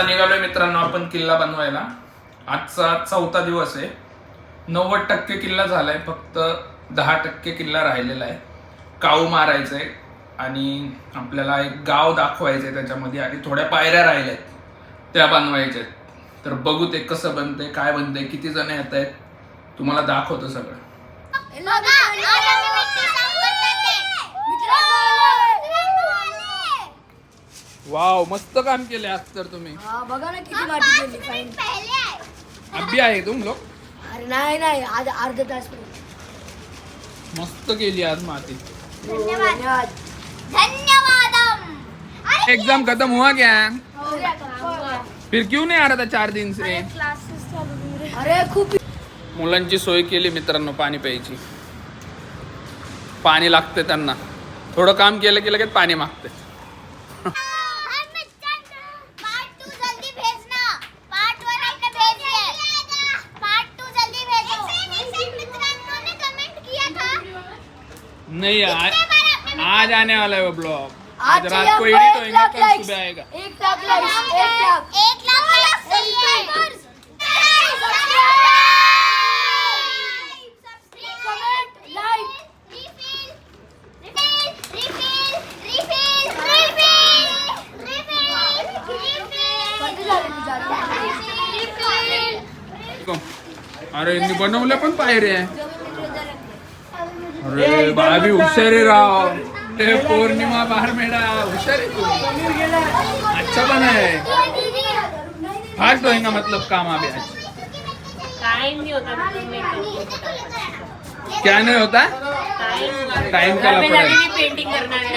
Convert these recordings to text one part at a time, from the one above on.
निघालोय मित्रांनो आपण किल्ला बनवायला. आजचा 4था दिवस आहे. 90% किल्ला झालाय, फक्त 10% किल्ला राहिलेला आहे. काऊ मारायचंय आणि आपल्याला एक गाव दाखवायचंय त्याच्यामध्ये, आणि थोड्या पायऱ्या राहिल्यात त्या बनवायच्या. तर बघू ते कसं बनतंय, काय बनतंय, किती जण येत आहेत, तुम्हाला दाखवतो सगळं. वाव, मस्त काम केले आज तर तुम्ही. बघा ना किती माती केली. अभी आहे तुम लोग. अरे नाही आज अर्धा तास मस्त केली आज माती. धन्यवाद. एग्जाम खत्म हुआ क्या? फिर क्यों नहीं आ रहा था 4 दिन से? अरे खूप मुलांची सोय केली मित्रांनो पाणी प्यायची. पाणी लागते त्यांना. थोडं काम केलं की लगेच पाणी मागते. नहीं आज आने वाला है वो ब्लॉग. आज रात को एडिट होएगा, कल सुबह आएगा. 1 लाख लाइक्स. 1 लाख अरे इनने बनवल्या पण पायऱ्या. अरे भाभी हुशार आहे राव. ते पौर्णिमा बारमेडा हुशार आहे तू. अच्छा बना है. फास्ट होएगा मतलब काम अभी आज. टाइम नहीं होता. क्या नहीं होता? टाइम का लफड़ा है. पेंटिंग करना है.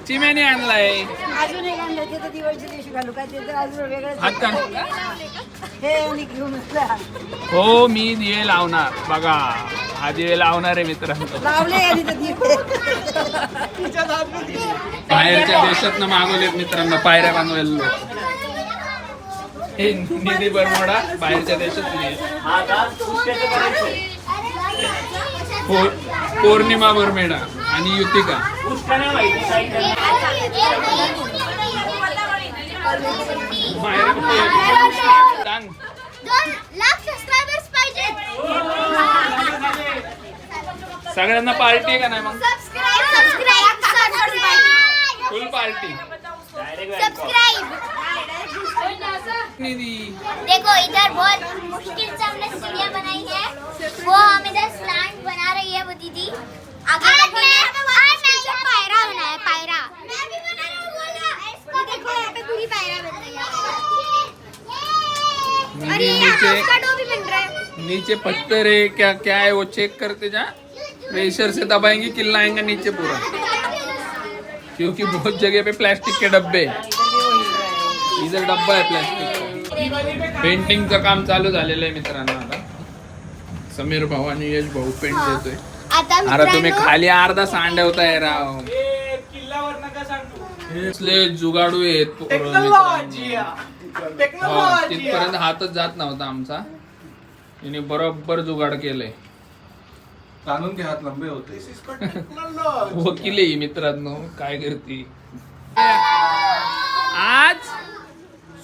चिमेनी आणलाय. अजून एक आणलं ते तर दिवाळीच्या दिवशी घालू काय, ते तर अजून वेगळं. हात का? हे आणि घेऊन हो मी दिवे लावणार. बघा हा दिवे लावणार आहे मित्रांनो. लावले आणि ते दिवे. बाहेरच्या देशातनं मागवलेत मित्रांनो पायऱ्या बनवायला लोक. हे निधी बरमोडा बाहेरच्या देशातली. पौर्णिमा बरमेडा आणि युतिका. सांग. 2 लाख सबस्क्रायबर्स पाहिजेत. सगळ्यांना पार्टी आहे का नाही मग? सबस्क्राइब फुल पार्टी. सब्सक्राइब. निधी देखो इधर बहुत मुश्किल से हमने सीढ़ियाँ बनाई है. वो हम इधर स्टैंड बना रही है वो दीदी. आगे पायरा बनाया पायरा. मैं भी बना रही हूँ. ये देखो यहाँ पे पूरी पायरा बन रही है. और ये यहाँ का डो भी बन रहा है. नीचे पत्थर है क्या क्या है वो चेक करते जा. प्रेशर से दबाएंगे किल्ला आएगा नीचे पूरा, क्योंकि बहुत जगह पे प्लास्टिक के डब्बे. इधर डब्बा आहे प्लास्टिक. पेंटिंगचं काम चालू झालेलं आहे मित्रांनो. आता समीर भाऊ आणि यश भाऊ पेंट देतोय. अरे तुम्ही खाली अर्धा सांडवताय राव. इसले जुगाडू आहेत तिथपर्यंत हातच जात नव्हता आमचा. तिने बरोबर जुगाड केलंय. कानून के हात लंबे होते. वकील आहे मित्रांनो. काय करते. आज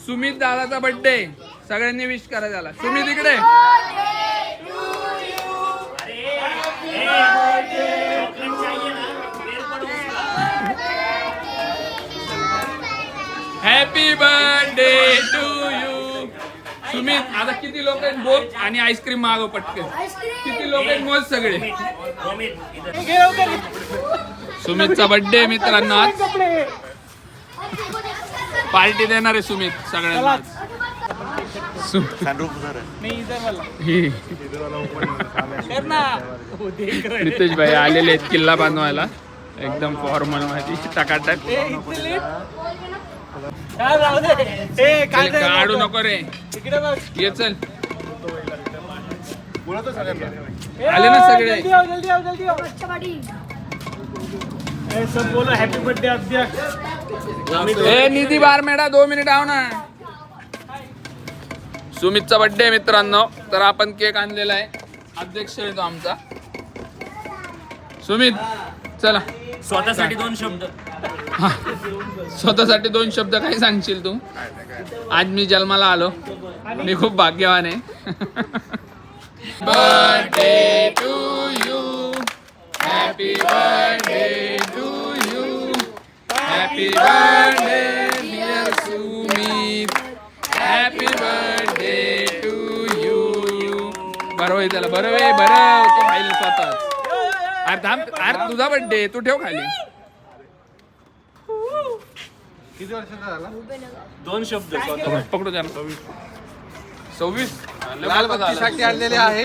सुमित दादाचा बर्थडे. सगळ्यांनी विश करा त्याला. सुमित इकडे. Happy birthday to you. Sumit आता किती लोक आहेत बोल आणि आईस्क्रीम मागव पटकन. किती लोक आहेत मोज सगळे. सुमितचा बर्थडे मित्रांनो. आज पार्टी देणार आहे सुमित सगळ्यांना. रितेश भाई आलेले आहेत किल्ला बांधवायला. एकदम फॉर्मल मध्ये टाकाटाक. काढू नको रे. ये चल. आले ना सगळे. सब बोलो हैप्पी बर्थडे अध्यक्ष. निधी बारमेडा 2 मिनिट आव ना. सुमितचा बर्थडे मित्रांनो. तर आपण केक आणलेला आहे. अध्यक्ष आहे तो आमचा सुमित. चला स्वतःसाठी 2 शब्द. हा स्वतःसाठी 2 शब्द काय सांगशील तू? आज मी जन्माला आलो, मी खूप भाग्यवान आहे. Birthday to you, happy birthday to you, happy birthday dear Sumit, happy birthday to you. बरोबर आहे त्याला, बरोबर आहे, बरं तो खाईल स्वतःच. अरे थांब, अरे तुझा बर्थडे तू ठेव खाली. किती वर्षाचा झाला? 2 शब्द. पकडू त्याला. 26 लाल बत्तीसाठी आणलेले आहे.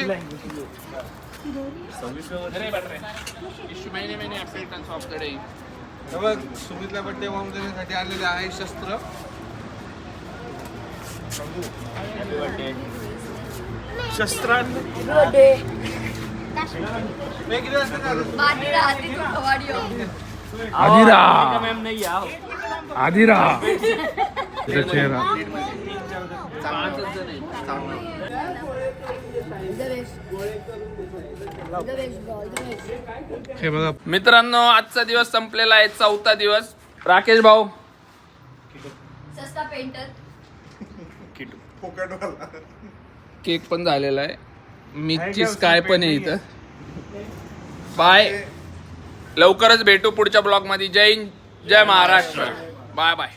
हे बघ, सुमितला बर्थडे वॉर्म देण्यासाठी आणलेले आहे शस्त्र. शस्त्रांत हे किती वर्षाचा झाला? आधी मॅम नाही आहो. आधी राहा चेहरा. हे बघा, मित्रांनो आजचा दिवस संपलेला आहे, 4था दिवस. राकेश भाऊ केक पण झालेला आहे, मिरची काय पण आहे इथं. बाय, लवकरच भेटू पुढच्या ब्लॉग मध्ये. जय हिंद, जय महाराष्ट्र. Bye bye.